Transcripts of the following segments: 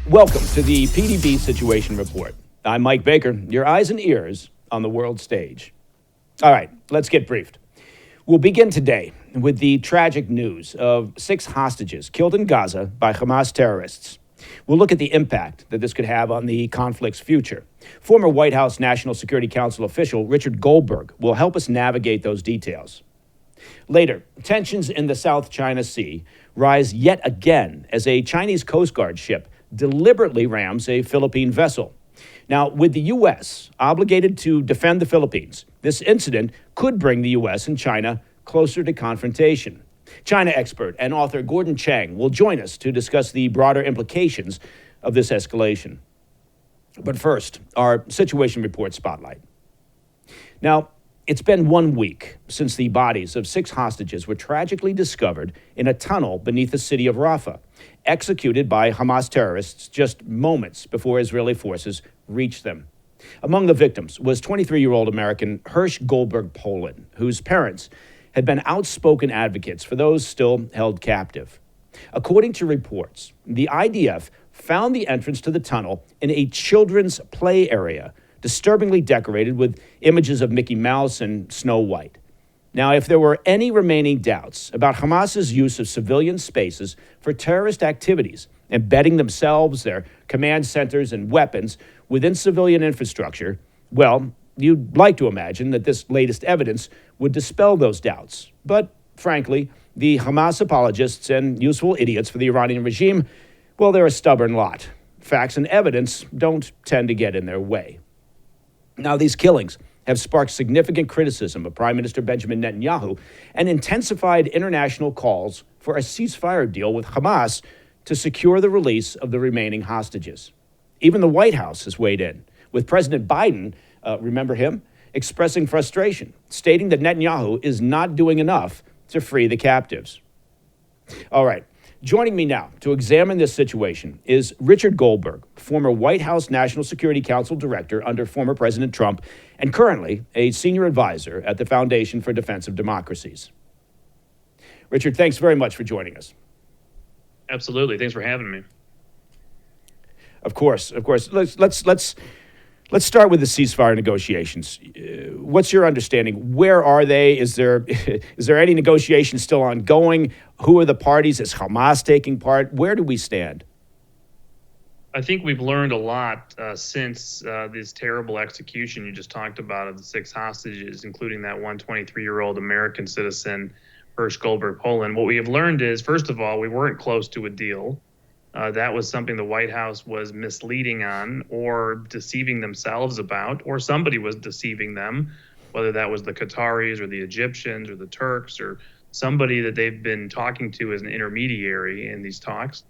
Welcome to the PDB Situation Report. I'm Mike Baker, your eyes and ears on the world stage. All right, let's get briefed. We'll begin today with the tragic news of 6 hostages killed in Gaza by Hamas terrorists. We'll look at the impact that this could have on the conflict's future. Former White House National Security Council official Richard Goldberg will help us navigate those details. Later, tensions in the South China Sea rise yet again as a Chinese Coast Guard ship deliberately rams a Philippine vessel. Now, with the U.S. obligated to defend the Philippines, this incident could bring the U.S. and China closer to confrontation. China expert and author Gordon Chang will join us to discuss the broader implications of this escalation. But first, our Situation Report spotlight. Now, it's been 1 week since the bodies of 6 hostages were tragically discovered in a tunnel beneath the city of Rafah, executed by Hamas terrorists just moments before Israeli forces reached them. Among the victims was 23-year-old American Richard Goldberg, whose parents had been outspoken advocates for those still held captive. According to reports, the IDF found the entrance to the tunnel in a children's play area, disturbingly decorated with images of Mickey Mouse and Snow White. Now, if there were any remaining doubts about Hamas's use of civilian spaces for terrorist activities, embedding themselves, their command centers, and weapons within civilian infrastructure, well, you'd like to imagine that this latest evidence would dispel those doubts. But, frankly, the Hamas apologists and useful idiots for the Iranian regime, well, they're a stubborn lot. Facts and evidence don't tend to get in their way. Now, these killings have sparked significant criticism of Prime Minister Benjamin Netanyahu and intensified international calls for a ceasefire deal with Hamas to secure the release of the remaining hostages. Even the White House has weighed in, with President Biden, remember him, expressing frustration, stating that Netanyahu is not doing enough to free the captives. All right. Joining me now to examine this situation is Richard Goldberg, former White House National Security Council director under former President Trump, and currently a senior advisor at the Foundation for Defense of Democracies. Richard, thanks very much for joining us. Absolutely. Thanks for having me. Of course. Let's start with the ceasefire negotiations. What's your understanding? Where are they? Is there any negotiations still ongoing? Who are the parties? Is Hamas taking part? Where do we stand? I think we've learned a lot since this terrible execution you just talked about of the 6 hostages, including that one 23-year-old American citizen, Richard Goldberg, Poland. What we have learned is, first of all, we weren't close to a deal. That was something the White House was misleading on or deceiving themselves about, or somebody was deceiving them, whether that was the Qataris or the Egyptians or the Turks or somebody that they've been talking to as an intermediary in these talks.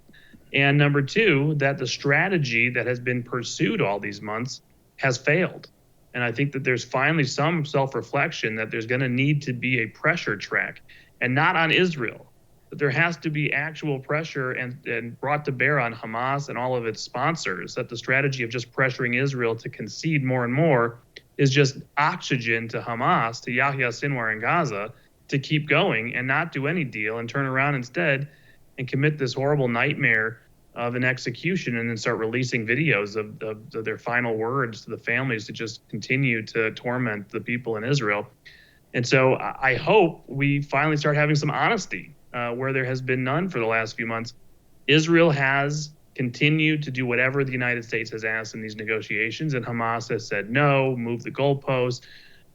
And number 2, that the strategy that has been pursued all these months has failed. And I think that there's finally some self-reflection that there's going to need to be a pressure track, and not on Israel. That there has to be actual pressure and brought to bear on Hamas and all of its sponsors, that the strategy of just pressuring Israel to concede more and more is just oxygen to Hamas, to Yahya Sinwar in Gaza, to keep going and not do any deal and turn around instead and commit this horrible nightmare of an execution and then start releasing videos of their final words to the families to just continue to torment the people in Israel. And so I hope we finally start having some honesty where there has been none for the last few months. Israel has continued to do whatever the United States has asked in these negotiations, and Hamas has said no, moved the goalposts,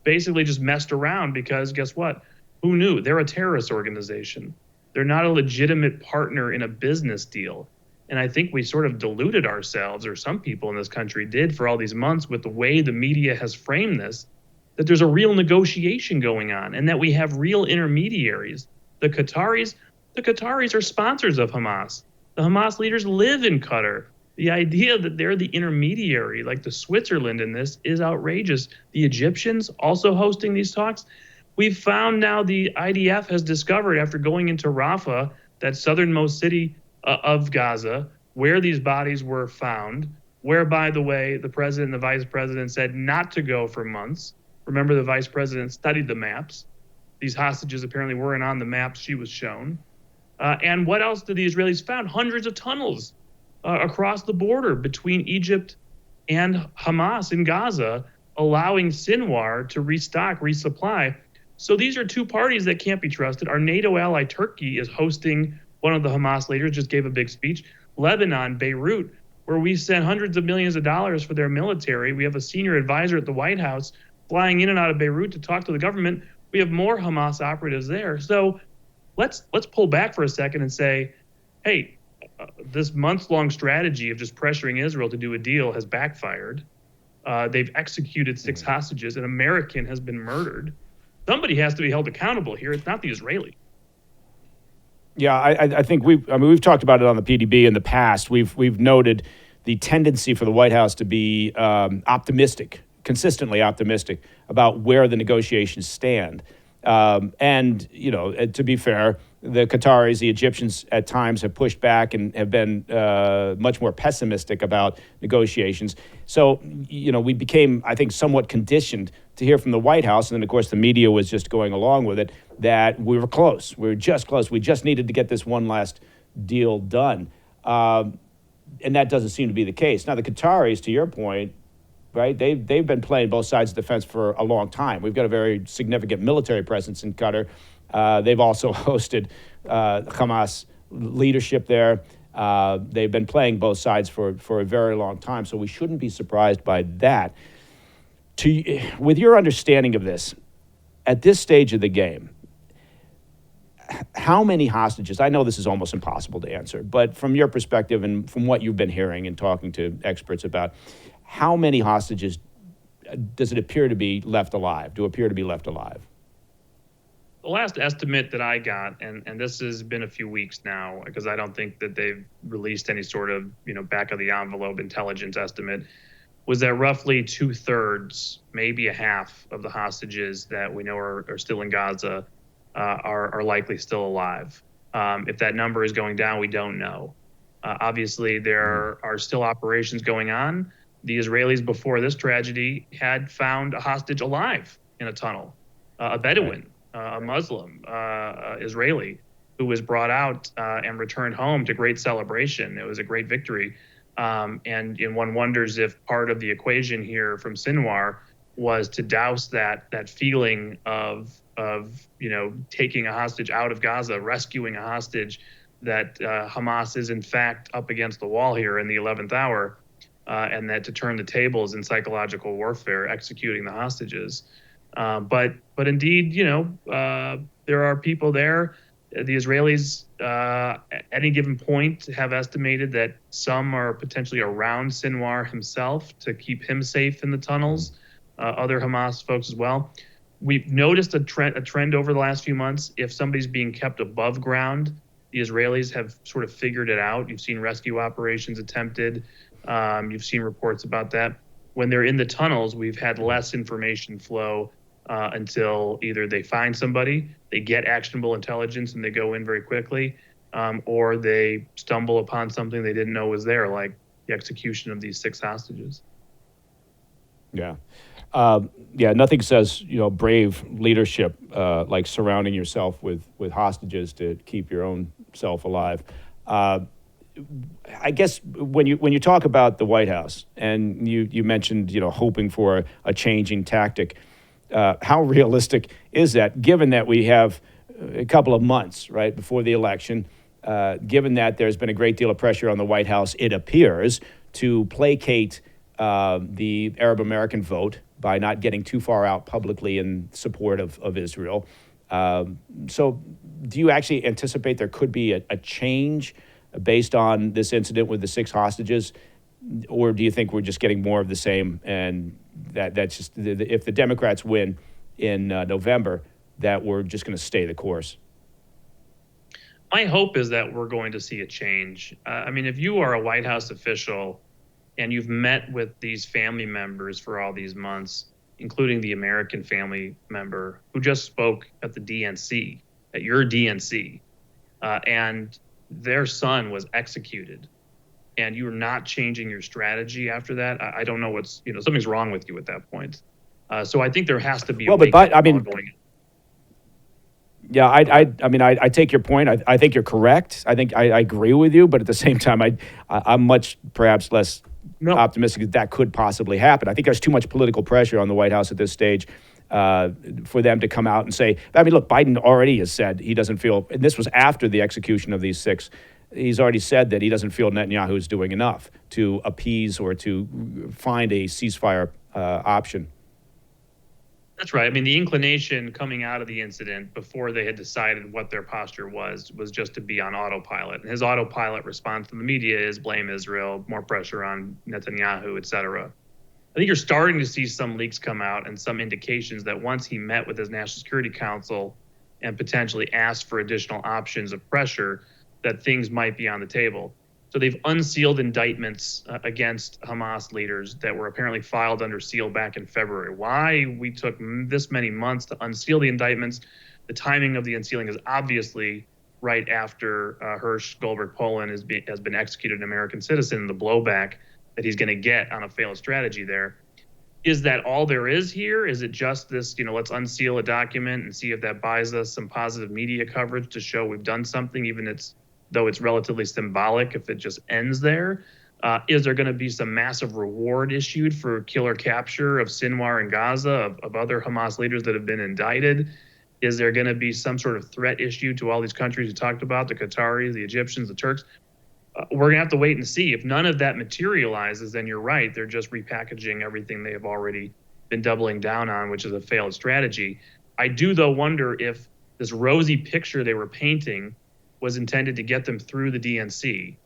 basically just messed around because guess what? Who knew? They're a terrorist organization. They're not a legitimate partner in a business deal. And I think we sort of deluded ourselves, or some people in this country did for all these months with the way the media has framed this, that there's a real negotiation going on and that we have real intermediaries. The Qataris are sponsors of Hamas. The Hamas leaders live in Qatar. The idea that they're the intermediary, like the Switzerland in this, is outrageous. The Egyptians also hosting these talks. We've found now the IDF has discovered after going into Rafah, that southernmost city of Gaza, where these bodies were found, where, by the way, the president and the vice president said not to go for months. Remember, the vice president studied the maps. These hostages apparently weren't on the maps she was shown. And what else did the Israelis found? Hundreds of tunnels across the border between Egypt and Hamas in Gaza, allowing Sinwar to restock, resupply. So these are two parties that can't be trusted. Our NATO ally Turkey is hosting one of the Hamas leaders, just gave a big speech. Lebanon, Beirut, where we send hundreds of millions of dollars for their military. We have a senior advisor at the White House flying in and out of Beirut to talk to the government. We have more Hamas operatives there. So let's pull back for a second and say, hey, this months-long strategy of just pressuring Israel to do a deal has backfired. They've executed 6 hostages. An American has been murdered. Somebody has to be held accountable here. It's not the Israeli. Yeah, I think we've talked about it on the PDB in the past. We've noted the tendency for the White House to be optimistic, consistently optimistic about where the negotiations stand. And, to be fair, the Qataris, the Egyptians at times have pushed back and have been much more pessimistic about negotiations. So, we became, I think, somewhat conditioned to hear from the White House. And then, of course, the media was just going along with it, that we were close. We were just close. We just needed to get this one last deal done. And that doesn't seem to be the case. Now, the Qataris, to your point, right, they've been playing both sides of the fence for a long time. We've got a very significant military presence in Qatar. They've also hosted Hamas leadership there. They've been playing both sides for a very long time, so we shouldn't be surprised by that. With your understanding of this, at this stage of the game, how many hostages, I know this is almost impossible to answer, but from your perspective and from what you've been hearing and talking to experts about, how many hostages does it appear to be left alive, The last estimate that I got, and this has been a few weeks now, because I don't think that they've released any sort of, back of the envelope intelligence estimate, was that roughly 2/3, maybe a half of the hostages that we know are still in Gaza are likely still alive. If that number is going down, we don't know. Obviously, there are still operations going on. The Israelis before this tragedy had found a hostage alive in a tunnel, a Bedouin, a Muslim, Israeli, who was brought out and returned home to great celebration. It was a great victory. And one wonders if part of the equation here from Sinwar was to douse that feeling of taking a hostage out of Gaza, rescuing a hostage, that Hamas is in fact up against the wall here in the 11th hour, and that to turn the tables in psychological warfare, executing the hostages. But indeed, there are people there. The Israelis, at any given point, have estimated that some are potentially around Sinwar himself to keep him safe in the tunnels. Other Hamas folks as well. We've noticed a trend over the last few months. If somebody's being kept above ground, the Israelis have sort of figured it out. You've seen rescue operations attempted. You've seen reports about that. When they're in the tunnels, we've had less information flow until either they find somebody, they get actionable intelligence and they go in very quickly, or they stumble upon something they didn't know was there, like the execution of these 6 hostages. Yeah. Nothing says, brave leadership like surrounding yourself with hostages to keep your own self alive. I guess when you talk about the White House and you mentioned, hoping for a changing tactic, how realistic is that, given that we have a couple of months, right, before the election, given that there's been a great deal of pressure on the White House, it appears, to placate the Arab American vote by not getting too far out publicly in support of Israel. So do you actually anticipate there could be a change based on this incident with the 6 hostages? Or do you think we're just getting more of the same, and that's just, if the Democrats win in November, that we're just going to stay the course? My hope is that we're going to see a change. If you are a White House official and you've met with these family members for all these months, including the American family member who just spoke at the DNC, at your DNC, and their son was executed, and you're not changing your strategy after that, I don't know what's, something's wrong with you at that point. So I think there has to be a Yeah, I mean, I take your point. I think you're correct. I think I agree with you, but at the same time, I'm much perhaps less No, optimistic that could possibly happen. I think there's too much political pressure on the White House at this stage for them to come out and say. I mean, look, Biden already has said he doesn't feel, and this was after the execution of these 6. He's already said that he doesn't feel Netanyahu is doing enough to appease or to find a ceasefire option. that's right. I mean, the inclination coming out of the incident before they had decided what their posture was just to be on autopilot. And his autopilot response from the media is blame Israel, more pressure on Netanyahu, et cetera. I think you're starting to see some leaks come out and some indications that once he met with his National Security Council and potentially asked for additional options of pressure, that things might be on the table. So they've unsealed indictments against Hamas leaders that were apparently filed under seal back in February. Why we took this many months to unseal the indictments, the timing of the unsealing is obviously right after Hersh Goldberg Poland has been executed, an American citizen, and the blowback that he's going to get on a failed strategy there. Is that all there is here? Is it just this, let's unseal a document and see if that buys us some positive media coverage to show we've done something, even though it's relatively symbolic if it just ends there? Is there going to be some massive reward issued for killer capture of Sinwar and Gaza, of other Hamas leaders that have been indicted? Is there going to be some sort of threat issued to all these countries you talked about, the Qataris, the Egyptians, the Turks? We're going to have to wait and see. If none of that materializes, then you're right. They're just repackaging everything they have already been doubling down on, which is a failed strategy. I do, though, wonder if this rosy picture they were painting was intended to get them through the DNC,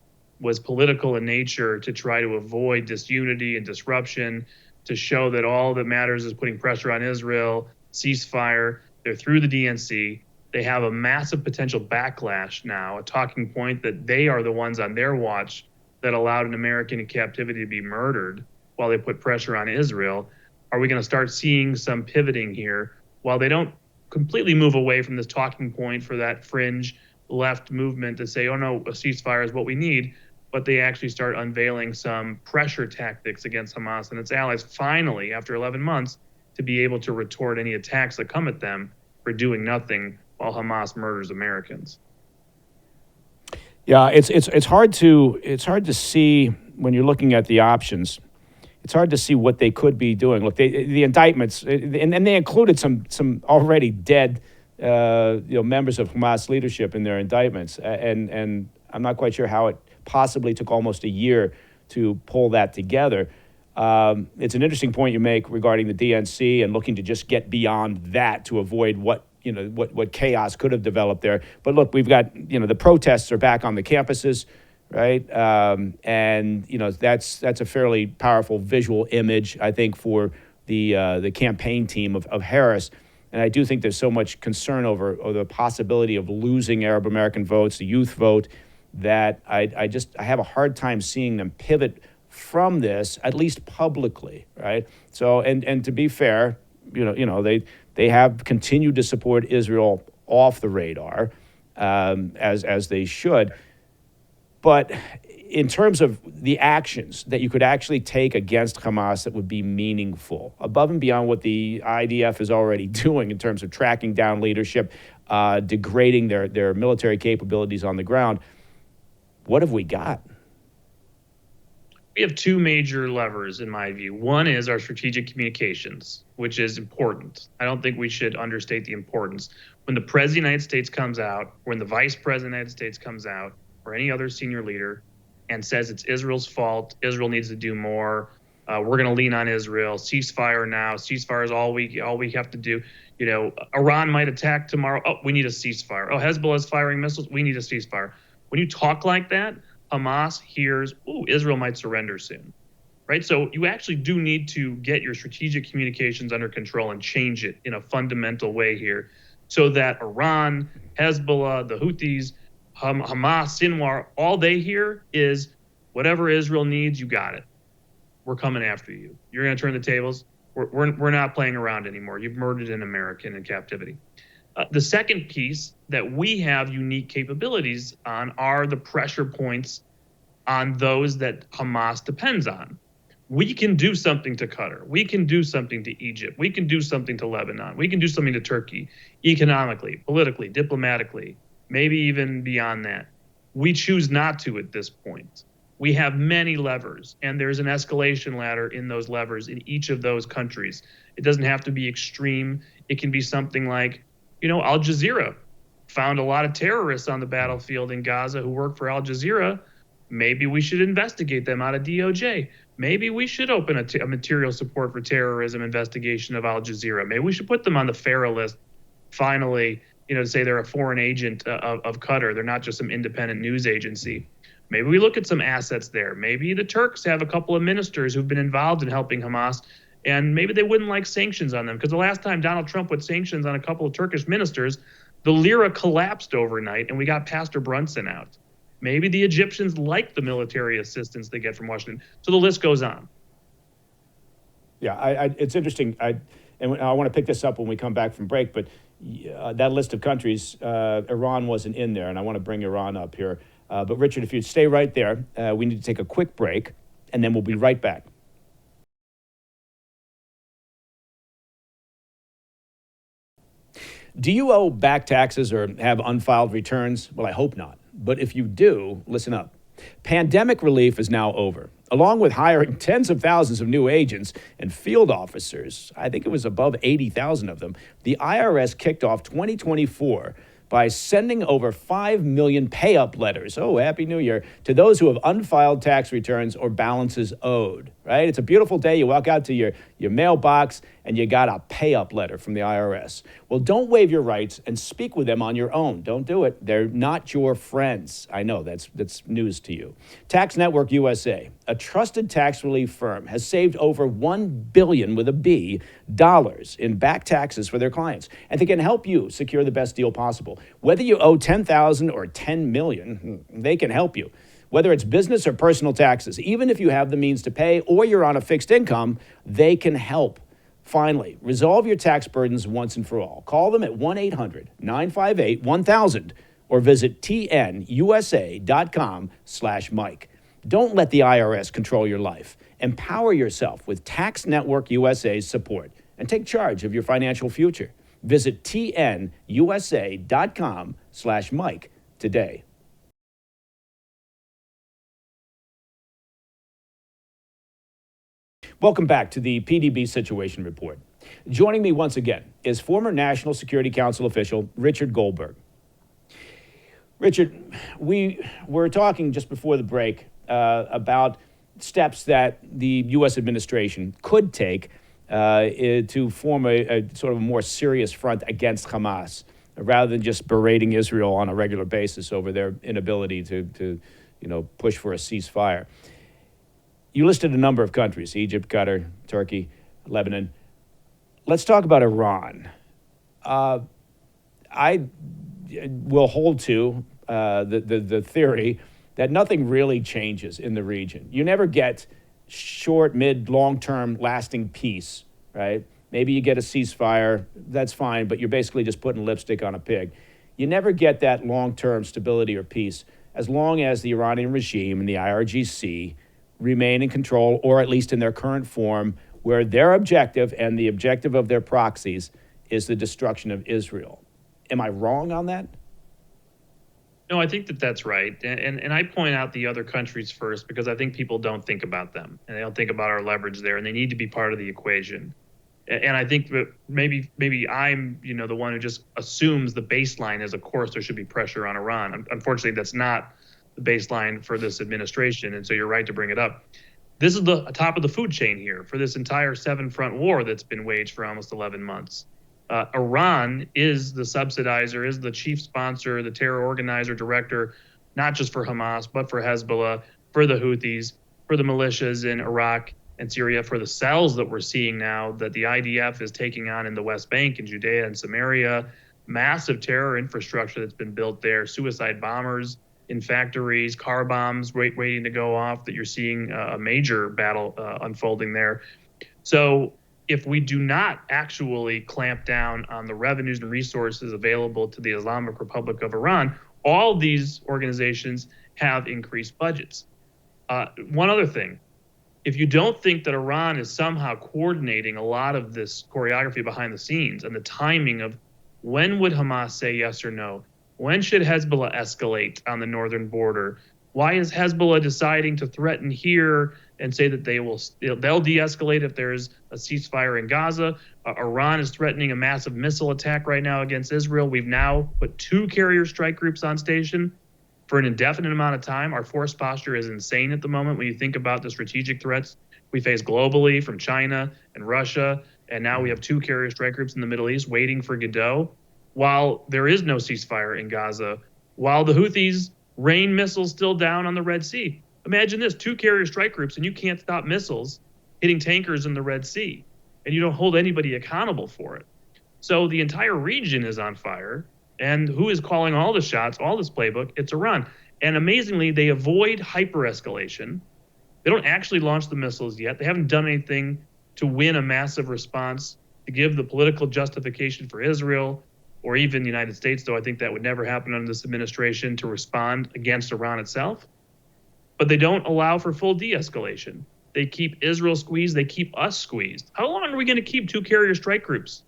was political in nature to try to avoid disunity and disruption, to show that all that matters is putting pressure on Israel, ceasefire. They're through the DNC. They have a massive potential backlash now, a talking point that they are the ones on their watch that allowed an American in captivity to be murdered while they put pressure on Israel. Are we going to start seeing some pivoting here while they don't completely move away from this talking point for that fringe left movement to say, oh no, a ceasefire is what we need, but they actually start unveiling some pressure tactics against Hamas and its allies finally, after 11 months, to be able to retort any attacks that come at them for doing nothing while Hamas murders Americans. Yeah, it's hard to see when you're looking at the options. It's hard to see what they could be doing. Look, the indictments, and they included some already dead, members of Hamas leadership in their indictments, and I'm not quite sure how it possibly took almost a year to pull that together. It's an interesting point you make regarding the DNC and looking to just get beyond that to avoid what chaos could have developed there. But look, we've got, the protests are back on the campuses, right? And that's a fairly powerful visual image, I think, for the campaign team of Harris. And I do think there's so much concern over the possibility of losing Arab American votes, the youth vote, that I have a hard time seeing them pivot from this, at least publicly, right? So, and to be fair, they have continued to support Israel off the radar, as they should. But in terms of the actions that you could actually take against Hamas that would be meaningful, above and beyond what the IDF is already doing in terms of tracking down leadership, degrading their military capabilities on the ground, what have we got? We have two major levers, in my view. One is our strategic communications, which is important. I don't think we should understate the importance. When the President of the United States comes out, when the Vice President of the United States comes out, or any other senior leader, and says it's Israel's fault, Israel needs to do more, we're going to lean on Israel, ceasefire now, ceasefire is all we have to do. Iran might attack tomorrow. Oh, we need a ceasefire. Oh, Hezbollah is firing missiles. We need a ceasefire. When you talk like that, Hamas hears, Israel might surrender soon, right? So you actually do need to get your strategic communications under control and change it in a fundamental way here so that Iran, Hezbollah, the Houthis, Hamas, Sinwar, all they hear is whatever Israel needs, you got it. We're coming after you. You're going to turn the tables. We're not playing around anymore. You've murdered an American in captivity. The second piece that we have unique capabilities on are the pressure points on those that Hamas depends on. we can do something to Qatar. We can do something to Egypt. We can do something to Lebanon. We can do something to Turkey economically, politically, diplomatically, maybe even beyond that. We choose not to at this point. We have many levers, and there's an escalation ladder in those levers in each of those countries. It doesn't have to be extreme. It can be something like, Al Jazeera found a lot of terrorists on the battlefield in Gaza who work for Al Jazeera. Maybe we should investigate them out of DOJ. Maybe we should open a material support for terrorism investigation of Al Jazeera. Maybe we should put them on the FARA list, finally, to say they're a foreign agent of Qatar. They're not just some independent news agency. Maybe we look at some assets there. Maybe the Turks have a couple of ministers who've been involved in helping Hamas, and maybe they wouldn't like sanctions on them. Because the last time Donald Trump put sanctions on a couple of Turkish ministers, the lira collapsed overnight, and we got Pastor Brunson out. Maybe the Egyptians like the military assistance they get from Washington. So the list goes on. Yeah, it's interesting. I want to pick this up when we come back from break, but that list of countries, Iran wasn't in there, and I want to bring Iran up here. But Richard, if you'd stay right there, we need to take a quick break, and then we'll be right back. Do you owe back taxes or have unfiled returns? Well, I hope not. But if you do, listen up. Pandemic relief is now over. Along with hiring tens of thousands of new agents and field officers, I think it was above 80,000 of them, the IRS kicked off 2024 by sending over 5 million pay-up letters, Happy New Year, to those who have unfiled tax returns or balances owed, right? It's a beautiful day. You walk out to your mailbox and you got a pay-up letter from the IRS. Well, don't waive your rights and speak with them on your own. Don't do it. They're not your friends. I know, that's news to you. Tax Network USA, a trusted tax relief firm, has saved over $1 billion with a B dollars in back taxes for their clients, and they can help you secure the best deal possible. Whether you owe $10,000 or $10 million, they can help you. Whether it's business or personal taxes, even if you have the means to pay or you're on a fixed income, they can help. Finally, resolve your tax burdens once and for all. Call them at 1-800-958-1000 or visit tnusa.com/Mike. Don't let the IRS control your life. Empower yourself with Tax Network USA's support and take charge of your financial future. Visit tnusa.com/Mike today. Welcome back to the PDB Situation Report. Joining me once again is former National Security Council official Richard Goldberg. Richard, we were talking just before the break about steps that the U.S. administration could take to form a sort of a more serious front against Hamas, rather than just berating Israel on a regular basis over their inability to push for a ceasefire. You listed a number of countries: Egypt, Qatar, Turkey, Lebanon. Let's talk about Iran. I will hold to the theory that nothing really changes in the region. You never get short, mid, long-term lasting peace, right? Maybe you get a ceasefire, that's fine, but you're basically just putting lipstick on a pig. You never get that long-term stability or peace as long as the Iranian regime and the IRGC remain in control, or at least in their current form, where their objective and the objective of their proxies is the destruction of Israel. Am I wrong on that? No, I think that's right. And I point out the other countries first because I think people don't think about them, and they don't think about our leverage there, and they need to be part of the equation. And I think that maybe I'm the one who just assumes the baseline is, of course, there should be pressure on Iran. Unfortunately, that's not the baseline for this administration, and so you're right to bring it up. This is the top of the food chain here for this entire seven-front war that's been waged for almost 11 months. Iran is the subsidizer, is the chief sponsor, the terror organizer, director, not just for Hamas, but for Hezbollah, for the Houthis, for the militias in Iraq and Syria, for the cells that we're seeing now that the IDF is taking on in the West Bank and Judea and Samaria, massive terror infrastructure that's been built there, suicide bombers in factories, car bombs waiting to go off, that you're seeing a major battle unfolding there. So if we do not actually clamp down on the revenues and resources available to the Islamic Republic of Iran, all these organizations have increased budgets. One other thing, if you don't think that Iran is somehow coordinating a lot of this choreography behind the scenes and the timing of when would Hamas say yes or no? When should Hezbollah escalate on the northern border? Why is Hezbollah deciding to threaten here and say that they'll de-escalate if there's a ceasefire in Gaza? Iran is threatening a massive missile attack right now against Israel. We've now put 2 carrier strike groups on station for an indefinite amount of time. Our force posture is insane at the moment when you think about the strategic threats we face globally from China and Russia. And now we have 2 carrier strike groups in the Middle East waiting for Godot, while there is no ceasefire in Gaza, while the Houthis rain missiles still down on the Red Sea. Imagine this, 2 carrier strike groups and you can't stop missiles hitting tankers in the Red Sea, and you don't hold anybody accountable for it. So the entire region is on fire. And who is calling all the shots, all this playbook? It's Iran. And amazingly, they avoid hyper-escalation. They don't actually launch the missiles yet. They haven't done anything to win a massive response, to give the political justification for Israel or even the United States, though I think that would never happen under this administration, to respond against Iran itself. But they don't allow for full de-escalation. They keep Israel squeezed. They keep us squeezed. How long are we going to keep 2 carrier strike groups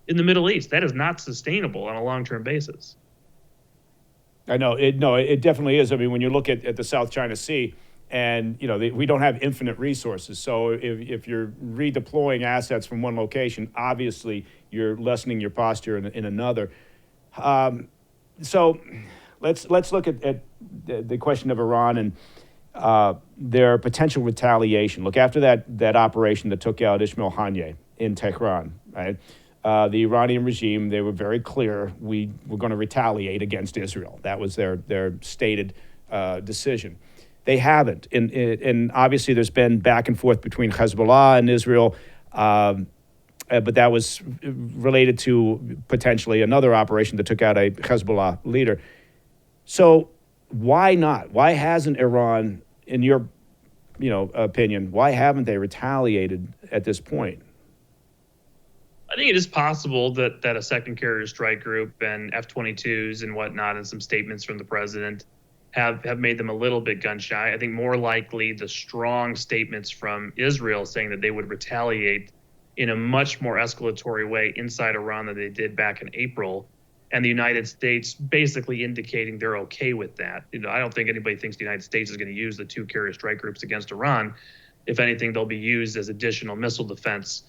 in the Middle East? That is not sustainable on a long-term basis. I know it. No, it definitely is. I mean, when you look at the South China Sea, and we don't have infinite resources. So if you're redeploying assets from one location, obviously you're lessening your posture in another. So let's look at the question of Iran and their potential retaliation. Look, after that operation that took out Ismail Haniyeh in Tehran, right? The Iranian regime, they were very clear, we were going to retaliate against Israel. That was their stated decision. They haven't. And obviously there's been back and forth between Hezbollah and Israel, but that was related to potentially another operation that took out a Hezbollah leader. So why not? Why hasn't Iran, in your opinion, why haven't they retaliated at this point? I think it is possible that a second carrier strike group and F-22s and whatnot, and some statements from the president have made them a little bit gun shy. I think more likely the strong statements from Israel saying that they would retaliate in a much more escalatory way inside Iran than they did back in April, and the United States basically indicating they're okay with that. I don't think anybody thinks the United States is going to use the 2 carrier strike groups against Iran. If anything, they'll be used as additional missile defense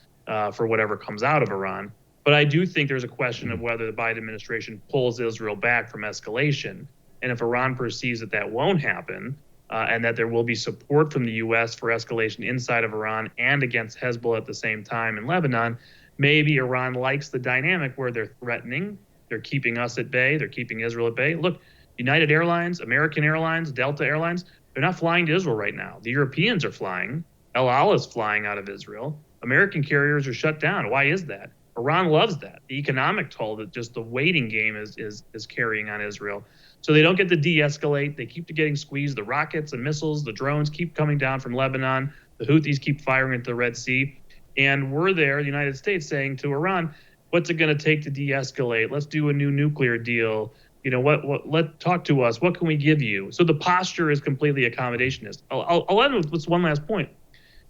for whatever comes out of Iran. But I do think there's a question of whether the Biden administration pulls Israel back from escalation. And if Iran perceives that won't happen, and that there will be support from the U.S. for escalation inside of Iran and against Hezbollah at the same time in Lebanon, maybe Iran likes the dynamic where they're threatening, they're keeping us at bay, they're keeping Israel at bay. Look, United Airlines, American Airlines, Delta Airlines, they're not flying to Israel right now. The Europeans are flying. El Al is flying out of Israel. American carriers are shut down. Why is that? Iran loves that. The economic toll that just the waiting game is carrying on Israel. So they don't get to de-escalate. They keep getting squeezed. The rockets and missiles, the drones keep coming down from Lebanon. The Houthis keep firing into the Red Sea. And we're there, the United States, saying to Iran, what's it going to take to de-escalate? Let's do a new nuclear deal. Talk to us. What can we give you? So the posture is completely accommodationist. I'll end with this one last point.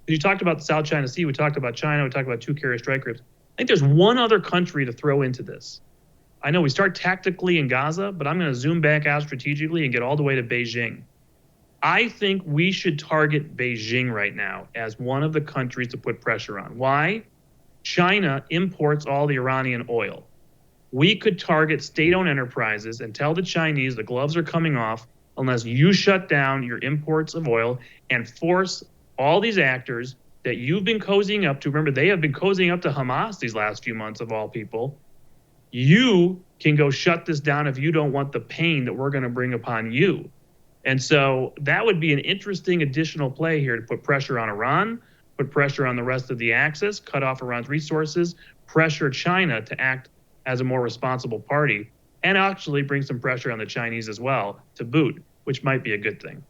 You talked about the South China Sea. We talked about China. We talked about 2 carrier strike groups. I think there's one other country to throw into this. I know we start tactically in Gaza, but I'm going to zoom back out strategically and get all the way to Beijing. I think we should target Beijing right now as one of the countries to put pressure on. Why? China imports all the Iranian oil. We could target state-owned enterprises and tell the Chinese the gloves are coming off unless you shut down your imports of oil and force all these actors that you've been cozying up to. Remember, they have been cozying up to Hamas these last few months, of all people. You can go shut this down if you don't want the pain that we're going to bring upon you. And so that would be an interesting additional play here to put pressure on Iran, put pressure on the rest of the Axis, cut off Iran's resources, pressure China to act as a more responsible party, and actually bring some pressure on the Chinese as well to boot, which might be a good thing.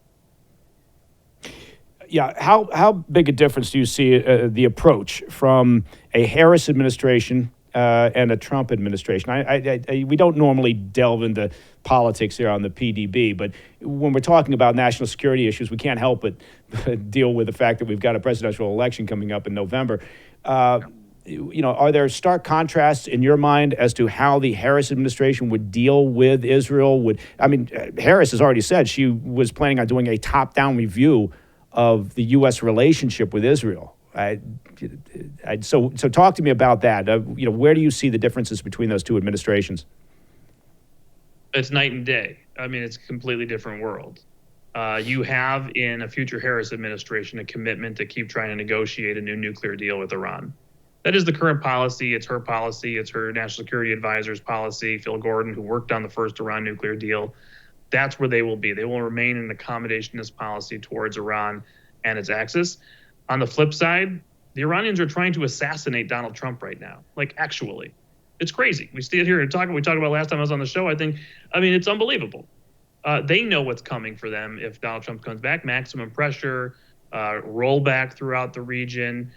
Yeah, how big a difference do you see the approach from a Harris administration and a Trump administration. We don't normally delve into politics here on the PDB, but when we're talking about national security issues, we can't help but deal with the fact that we've got a presidential election coming up in November. Are there stark contrasts in your mind as to how the Harris administration would deal with Israel? Harris has already said she was planning on doing a top-down review of the U.S. relationship with Israel. So talk to me about that. Where do you see the differences between those two administrations? It's night and day. It's a completely different world. You have in a future Harris administration a commitment to keep trying to negotiate a new nuclear deal with Iran. That is the current policy. It's her policy. It's her national security advisor's policy, Phil Gordon, who worked on the first Iran nuclear deal. That's where they will be. They will remain in an accommodationist policy towards Iran and its axis. On the flip side, the Iranians are trying to assassinate Donald Trump right now. Actually. It's crazy. We stayed here and we talked about last time I was on the show. It's unbelievable. They know what's coming for them if Donald Trump comes back. Maximum pressure, rollback throughout the region,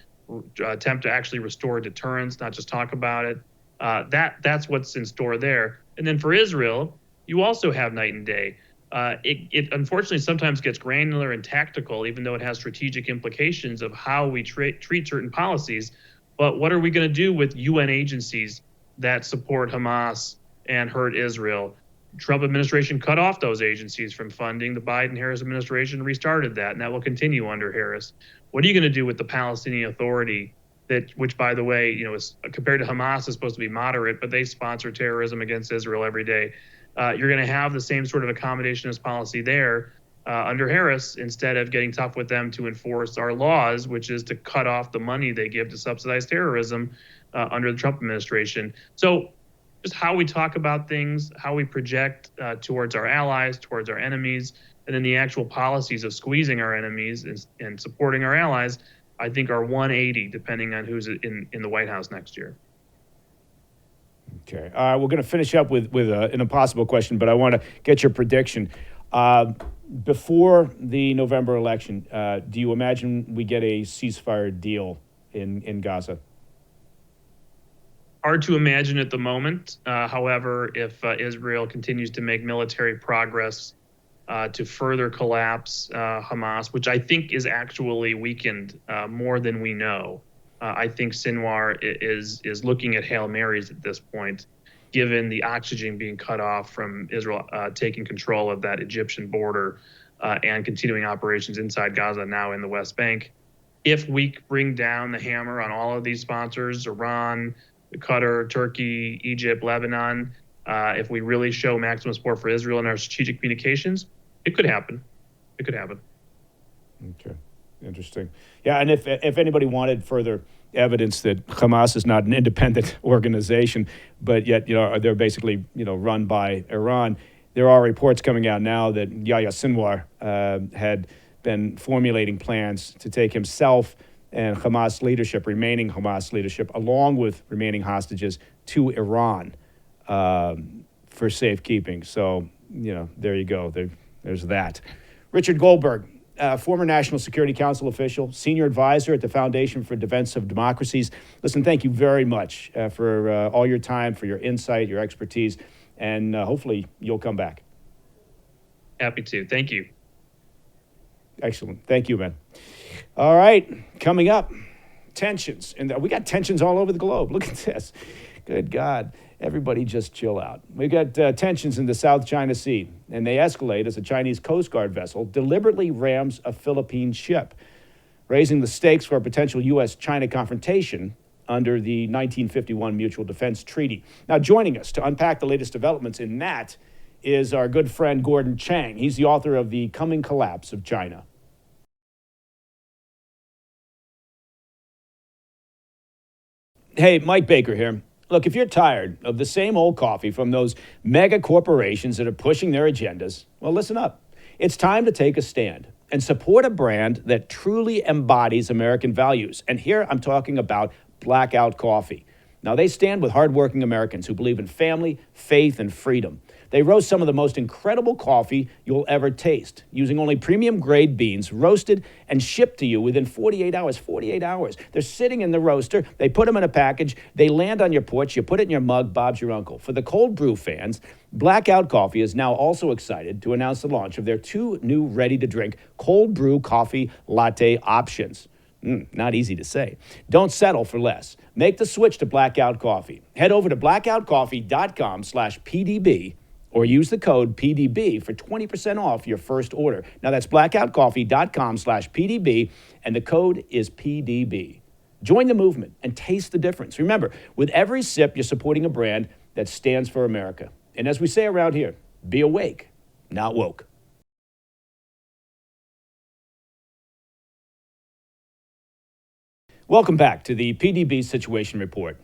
attempt to actually restore deterrence, not just talk about it. That's what's in store there. And then for Israel, you also have night and day. It unfortunately sometimes gets granular and tactical, even though it has strategic implications of how we treat certain policies. But what are we going to do with UN agencies that support Hamas and hurt Israel? Trump administration cut off those agencies from funding. The Biden-Harris administration restarted that, and that will continue under Harris. What are you going to do with the Palestinian Authority, which, by the way, is compared to Hamas, is supposed to be moderate, but they sponsor terrorism against Israel every day? You're going to have the same sort of accommodationist policy there under Harris, instead of getting tough with them to enforce our laws, which is to cut off the money they give to subsidize terrorism under the Trump administration. So just how we talk about things, how we project towards our allies, towards our enemies, and then the actual policies of squeezing our enemies and supporting our allies, I think are 180, depending on who's in the White House next year. Okay. We're going to finish up with an impossible question, but I want to get your prediction. Before the November election, do you imagine we get a ceasefire deal in Gaza? Hard to imagine at the moment. However, if Israel continues to make military progress to further collapse Hamas, which I think is actually weakened more than we know, I think Sinwar is looking at Hail Marys at this point, given the oxygen being cut off from Israel taking control of that Egyptian border and continuing operations inside Gaza, now in the West Bank. If we bring down the hammer on all of these sponsors, Iran, Qatar, Turkey, Egypt, Lebanon, if we really show maximum support for Israel in our strategic communications, it could happen. It could happen. Okay. Interesting. Yeah, and if anybody wanted further evidence that Hamas is not an independent organization, but yet they're basically run by Iran, there are reports coming out now that Yahya Sinwar had been formulating plans to take himself and remaining Hamas leadership, along with remaining hostages, to Iran for safekeeping. So there you go. There's that. Richard Goldberg, former National Security Council official, senior advisor at the Foundation for Defense of Democracies. Listen, thank you very much for all your time, for your insight, your expertise, and hopefully you'll come back. Happy to. Thank you. Excellent. Thank you, man. All right, coming up, tensions. And we got tensions all over the globe. Look at this. Good God. Everybody just chill out. We've got tensions in the South China Sea, and they escalate as a Chinese Coast Guard vessel deliberately rams a Philippine ship, raising the stakes for a potential U.S.-China confrontation under the 1951 Mutual Defense Treaty. Now, joining us to unpack the latest developments in that is our good friend Gordon Chang. He's the author of The Coming Collapse of China. Hey, Mike Baker here. Look, if you're tired of the same old coffee from those mega corporations that are pushing their agendas, well, listen up. It's time to take a stand and support a brand that truly embodies American values. And here I'm talking about Blackout Coffee. Now, they stand with hardworking Americans who believe in family, faith, and freedom. They They roast some of the most incredible coffee you'll ever taste, using only premium grade beans, roasted and shipped to you within 48 hours. 48 hours. They're sitting in the roaster. They put them in a package. They land on your porch. You put it in your mug. Bob's your uncle. For the cold brew fans, Blackout Coffee is now also excited to announce the launch of their 2 new ready-to-drink cold brew coffee latte options. Not easy to say. Don't settle for less. Make the switch to Blackout Coffee. Head over to blackoutcoffee.com/PDB or use the code PDB for 20% off your first order. Now that's blackoutcoffee.com/PDB and the code is PDB. Join the movement and taste the difference. Remember, with every sip, you're supporting a brand that stands for America. And as we say around here, be awake, not woke. Welcome back to the PDB Situation Report.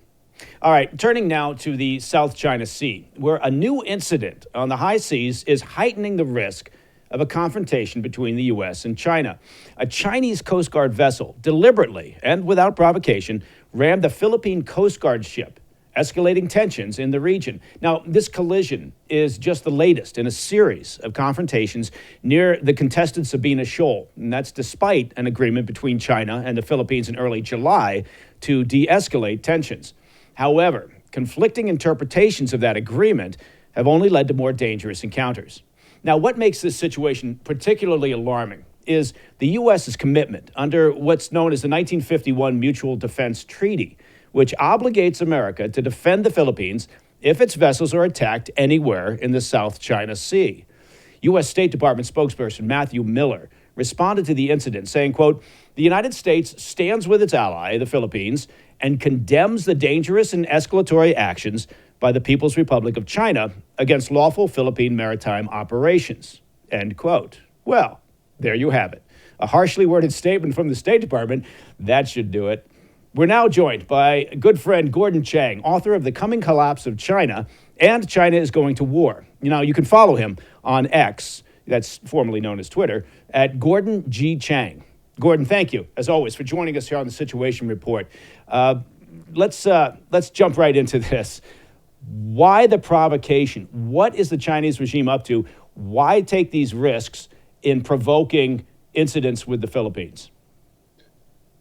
All right, turning now to the South China Sea, where a new incident on the high seas is heightening the risk of a confrontation between the U.S. and China. A Chinese Coast Guard vessel deliberately and without provocation rammed the Philippine Coast Guard ship, escalating tensions in the region. Now, this collision is just the latest in a series of confrontations near the contested Sabina Shoal, and that's despite an agreement between China and the Philippines in early July to de-escalate tensions. However, conflicting interpretations of that agreement have only led to more dangerous encounters. Now, what makes this situation particularly alarming is the U.S.'s commitment under what's known as the 1951 Mutual Defense Treaty, which obligates America to defend the Philippines if its vessels are attacked anywhere in the South China Sea. U.S. State Department spokesperson Matthew Miller responded to the incident saying, quote, "The United States stands with its ally, the Philippines, and condemns the dangerous and escalatory actions by the People's Republic of China against lawful Philippine maritime operations," end quote. Well, there you have it. A harshly worded statement from the State Department. That should do it. We're now joined by a good friend, Gordon Chang, author of The Coming Collapse of China and China is Going to War. You can follow him on X, that's formerly known as Twitter, at Gordon G. Chang. Gordon, thank you, as always, for joining us here on the Situation Report. Let's jump right into this. Why the provocation? What is the Chinese regime up to? Why take these risks in provoking incidents with the Philippines?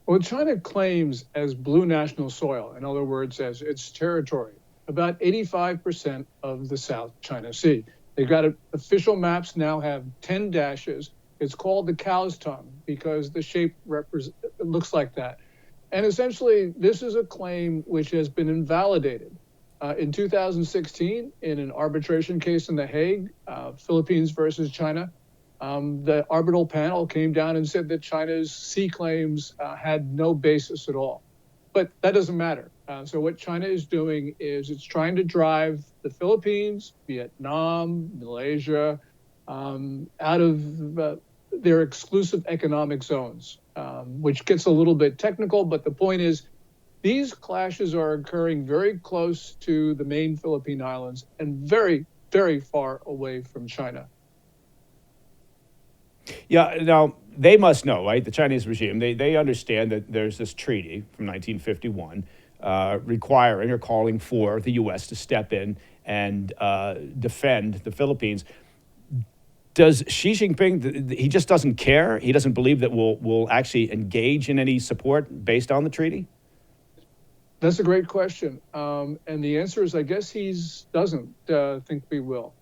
Well, China claims as blue national soil, in other words, as its territory, about 85% of the South China Sea. They've got official maps now have 10 dashes. It's called the cow's tongue because the shape looks like that. And essentially, this is a claim which has been invalidated. In 2016, in an arbitration case in The Hague, Philippines versus China, the arbitral panel came down and said that China's sea claims had no basis at all. But that doesn't matter. So what China is doing is it's trying to drive the Philippines, Vietnam, Malaysia, out of their exclusive economic zones, which gets a little bit technical. But the point is, these clashes are occurring very close to the main Philippine Islands and very, very far away from China. Yeah, now, they must know, right, the Chinese regime, they understand that there's this treaty from 1951 requiring or calling for the U.S. to step in and defend the Philippines. Does Xi Jinping, he just doesn't care? He doesn't believe that we'll actually engage in any support based on the treaty? That's a great question. And the answer is, I guess he doesn't think we will.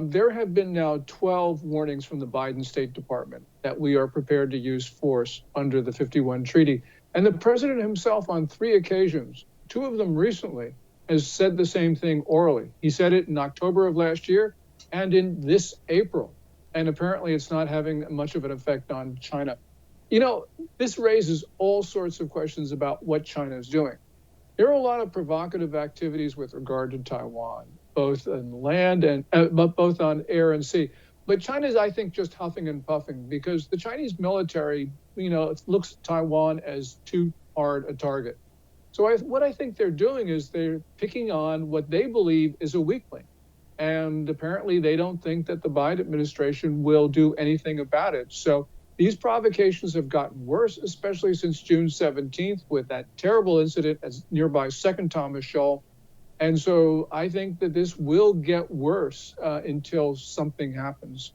There have been now 12 warnings from the Biden State Department that we are prepared to use force under the 51 treaty. And the president himself on 3 occasions, 2 of them recently, has said the same thing orally. He said it in October of last year and in this April. And apparently it's not having much of an effect on China. This raises all sorts of questions about what China is doing. There are a lot of provocative activities with regard to Taiwan, both on land and both on air and sea. But China's, I think, just huffing and puffing because the Chinese military, looks at Taiwan as too hard a target. So what I think they're doing is they're picking on what they believe is a weakling. And apparently they don't think that the Biden administration will do anything about it. So these provocations have gotten worse, especially since June 17th with that terrible incident at nearby Second Thomas Shoal. And so I think that this will get worse until something happens.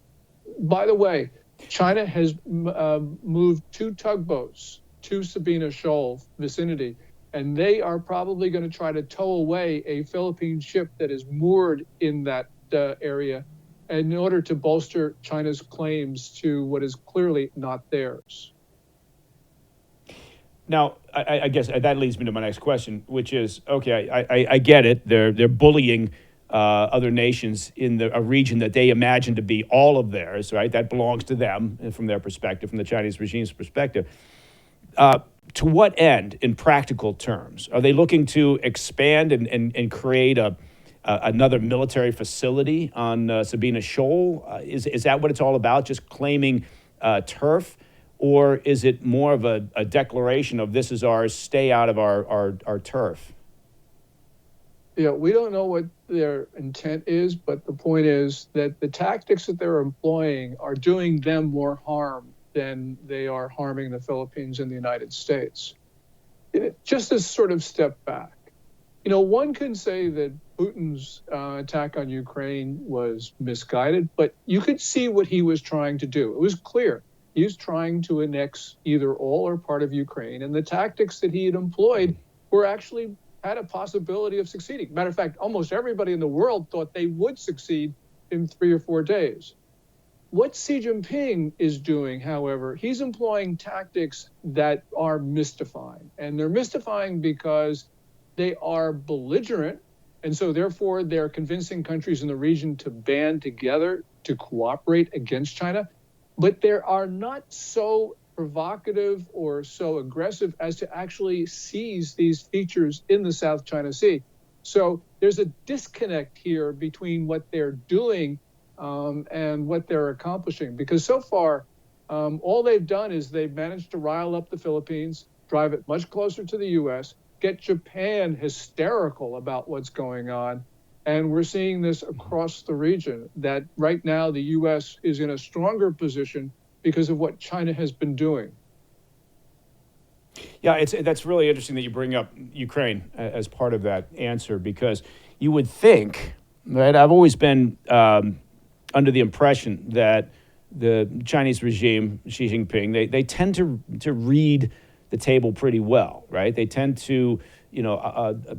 By the way, China has moved 2 tugboats to Sabina Shoal vicinity, and they are probably going to try to tow away a Philippine ship that is moored in that area in order to bolster China's claims to what is clearly not theirs. Now, I guess that leads me to my next question, which is, okay, I get it. They're bullying other nations in a region that they imagine to be all of theirs, right? That belongs to them from their perspective, from the Chinese regime's perspective. To what end, in practical terms? Are they looking to expand and create another military facility on Sabina Shoal? Is that what it's all about, just claiming turf? Or is it more of a declaration of this is ours, stay out of our turf? Yeah, we don't know what their intent is, but the point is that the tactics that they're employing are doing them more harm than they are harming the Philippines and the United States. Just a sort of step back. One can say that Putin's attack on Ukraine was misguided, but you could see what he was trying to do. It was clear. He was trying to annex either all or part of Ukraine, and the tactics that he had employed were actually had a possibility of succeeding. Matter of fact, almost everybody in the world thought they would succeed in 3 or 4 days. What Xi Jinping is doing, however, he's employing tactics that are mystifying. And they're mystifying because they are belligerent. And so therefore, they're convincing countries in the region to band together to cooperate against China. But they are not so provocative or so aggressive as to actually seize these features in the South China Sea. So there's a disconnect here between what they're doing and what they're accomplishing. Because so far, all they've done is they've managed to rile up the Philippines, drive it much closer to the U.S., get Japan hysterical about what's going on. And we're seeing this across the region, that right now the U.S. is in a stronger position because of what China has been doing. Yeah, that's really interesting that you bring up Ukraine as part of that answer, because you would think, right? I've always been under the impression that the Chinese regime, Xi Jinping, they tend to read the table pretty well, right? They tend to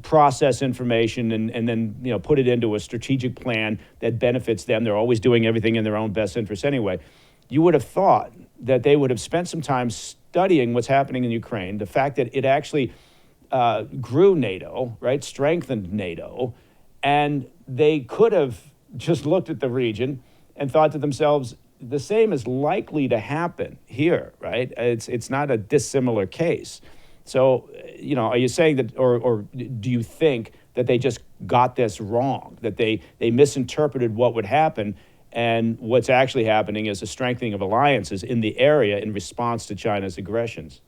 process information and then put it into a strategic plan that benefits them. They're always doing everything in their own best interest anyway. You would have thought that they would have spent some time studying what's happening in Ukraine, the fact that it actually grew NATO, right, strengthened NATO, and they could have just looked at the region and thought to themselves, the same is likely to happen here, right? It's not a dissimilar case. So, are you saying that, or do you think that they just got this wrong, that they misinterpreted what would happen, and what's actually happening is a strengthening of alliances in the area in response to China's aggressions?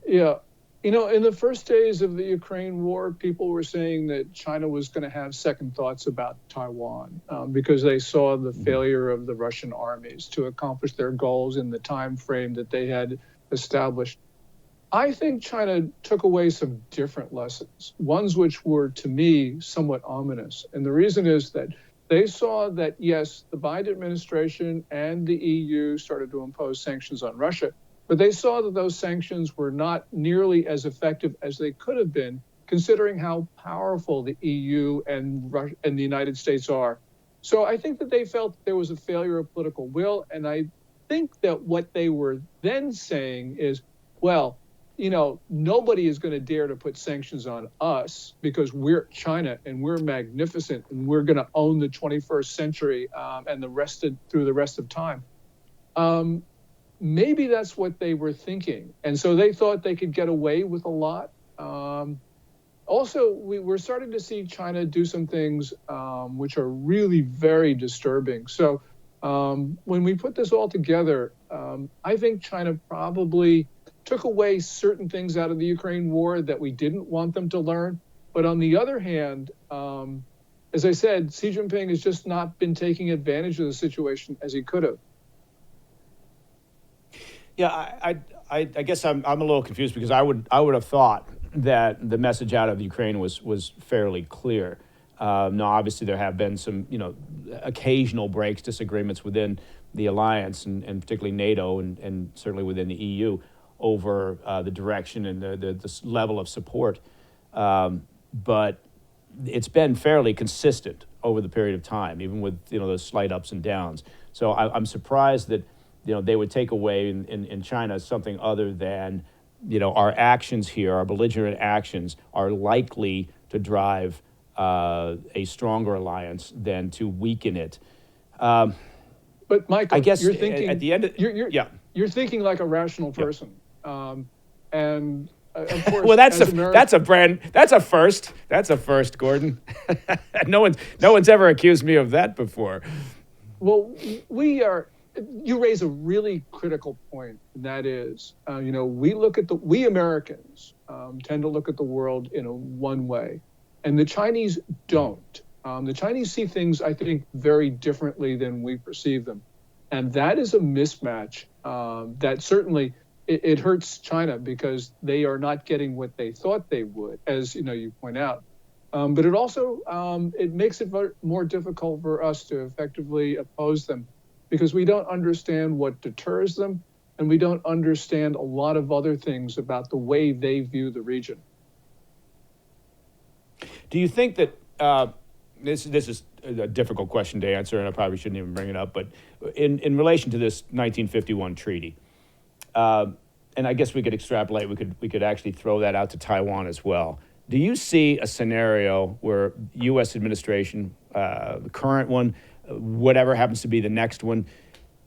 Yeah. In the first days of the Ukraine war, people were saying that China was going to have second thoughts about Taiwan because they saw the failure of the Russian armies to accomplish their goals in the time frame that they had established. I think China took away some different lessons, ones which were, to me, somewhat ominous. And the reason is that they saw that, yes, the Biden administration and the EU started to impose sanctions on Russia, but they saw that those sanctions were not nearly as effective as they could have been, considering how powerful the EU and the United States are. So I think that they felt there was a failure of political will. And I think that what they were then saying is, well, nobody is going to dare to put sanctions on us because we're China and we're magnificent and we're going to own the 21st century and through the rest of time. Maybe that's what they were thinking. And so they thought they could get away with a lot. Also, we're starting to see China do some things which are really very disturbing. So when we put this all together, I think China probably took away certain things out of the Ukraine war that we didn't want them to learn. But on the other hand, as I said, Xi Jinping has just not been taking advantage of the situation as he could have. Yeah, I guess I'm a little confused because I would have thought that the message out of Ukraine was fairly clear. Now, obviously, there have been some, occasional breaks, disagreements within the alliance, and particularly NATO, and certainly within the EU, over the direction and the level of support. But it's been fairly consistent over the period of time, even with those slight ups and downs. So I'm surprised that they would take away in China something other than our actions here, our belligerent actions, are likely to drive a stronger alliance than to weaken it. But Michael, I guess you're thinking at the end of, you're thinking like a rational person, and of course, well, that's a first, Gordon. No one's ever accused me of that before. Well, you raise a really critical point, and that is, we Americans tend to look at the world in one way, and the Chinese don't. The Chinese see things, I think, very differently than we perceive them, and that is a mismatch that certainly it hurts China because they are not getting what they thought they would, as you point out. But it also it makes it more difficult for us to effectively oppose them because we don't understand what deters them, and we don't understand a lot of other things about the way they view the region. Do you think that this is a difficult question to answer, and I probably shouldn't even bring it up, but in relation to this 1951 treaty, and I guess we could extrapolate, we could actually throw that out to Taiwan as well. Do you see a scenario where U.S. administration, the current one, whatever happens to be the next one,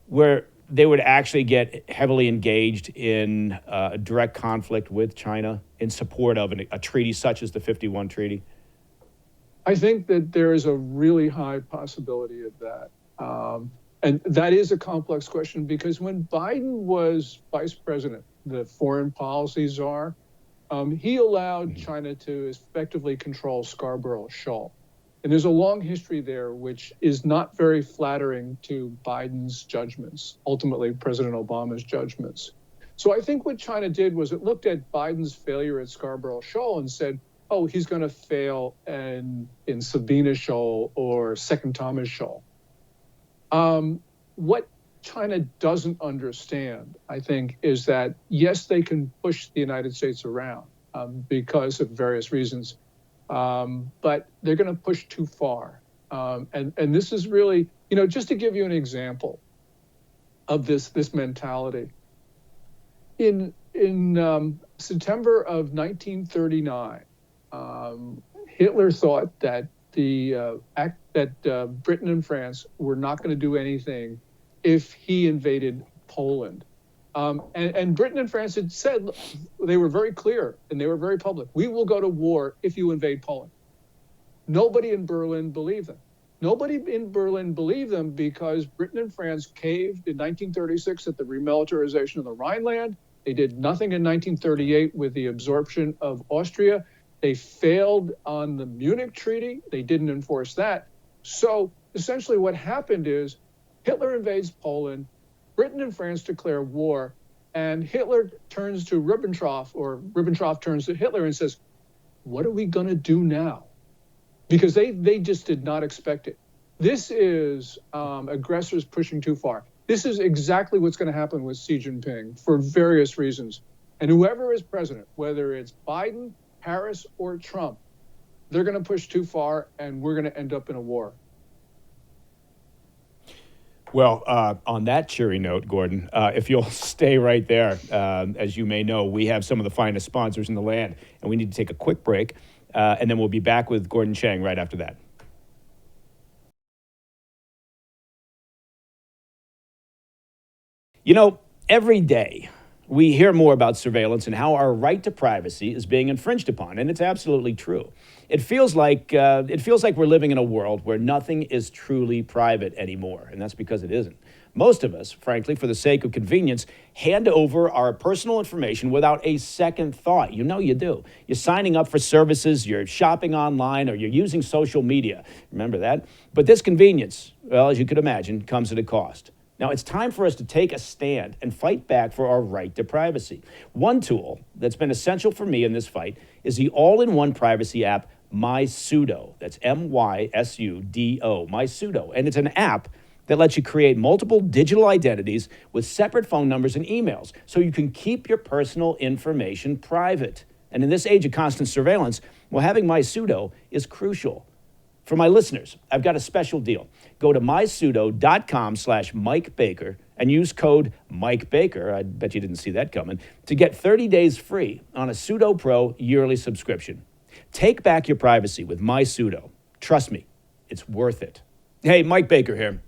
where they would actually get heavily engaged in a direct conflict with China in support of a treaty such as the 51 treaty? I think that there is a really high possibility of that. And that is a complex question because when Biden was vice president, the foreign policy czar, he allowed China to effectively control Scarborough Shoal. And there's a long history there, which is not very flattering to Biden's judgments, ultimately President Obama's judgments. So I think what China did was it looked at Biden's failure at Scarborough Shoal and said, oh, he's going to fail in Sabina Shoal or Second Thomas Shoal. What China doesn't understand, I think, is that, yes, they can push the United States around because of various reasons, but they're going to push too far. And this is really, just to give you an example of this mentality. In September of 1939, Hitler thought that Britain and France were not going to do anything if he invaded Poland. And Britain and France had said, they were very clear and they were very public, we will go to war if you invade Poland. Nobody in Berlin believed them. Nobody in Berlin believed them because Britain and France caved in 1936 at the remilitarization of the Rhineland. They did nothing in 1938 with the absorption of Austria. They failed on the Munich Treaty. They didn't enforce that. So essentially what happened is Hitler invades Poland, Britain and France declare war, and Hitler turns to Ribbentrop, or Ribbentrop turns to Hitler and says, what are we going to do now? Because they just did not expect it. This is aggressors pushing too far. This is exactly what's going to happen with Xi Jinping for various reasons. And whoever is president, whether it's Biden, Harris, or Trump, they're going to push too far, and we're going to end up in a war. Well, on that cheery note, Gordon, if you'll stay right there, as you may know, we have some of the finest sponsors in the land, and we need to take a quick break, and then we'll be back with Gordon Chang right after that. Every day we hear more about surveillance and how our right to privacy is being infringed upon, and it's absolutely true. It feels like we're living in a world where nothing is truly private anymore, and that's because it isn't. Most of us, frankly, for the sake of convenience, hand over our personal information without a second thought. You do. You're signing up for services, you're shopping online, or you're using social media. Remember that? But this convenience, well, as you could imagine, comes at a cost. Now, it's time for us to take a stand and fight back for our right to privacy. One tool that's been essential for me in this fight is the all-in-one privacy app, MySudo. That's MySudo, MySudo. And it's an app that lets you create multiple digital identities with separate phone numbers and emails so you can keep your personal information private. And in this age of constant surveillance, well, having MySudo is crucial. For my listeners, I've got a special deal. Go to mysudo.com/Mike Baker and use code Mike Baker, I bet you didn't see that coming, to get 30 days free on a Sudo Pro yearly subscription. Take back your privacy with MySudo. Trust me, it's worth it. Hey, Mike Baker here.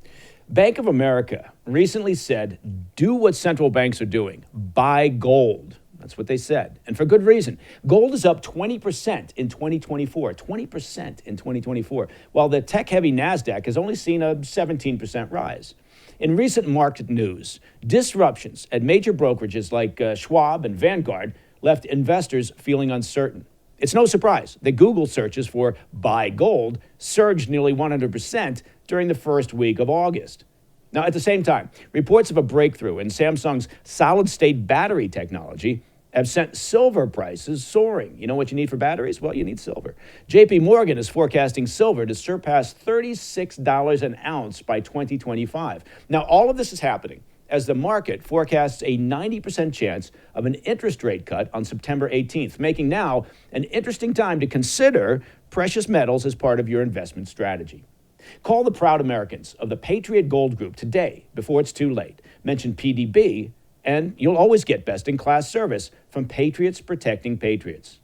Bank of America recently said, do what central banks are doing, buy gold. That's what they said, and for good reason. Gold is up 20% in 2024, 20% in 2024, while the tech-heavy NASDAQ has only seen a 17% rise. In recent market news, disruptions at major brokerages like Schwab and Vanguard left investors feeling uncertain. It's no surprise that Google searches for buy gold surged nearly 100% during the first week of August. Now, at the same time, reports of a breakthrough in Samsung's solid-state battery technology have sent silver prices soaring. You know what you need for batteries? Well, you need silver. JP Morgan is forecasting silver to surpass $36 an ounce by 2025. Now, all of this is happening as the market forecasts a 90% chance of an interest rate cut on September 18th, making now an interesting time to consider precious metals as part of your investment strategy. Call the proud Americans of the Patriot Gold Group today before it's too late. Mention PDB, and you'll always get best-in-class service from Patriots Protecting Patriots.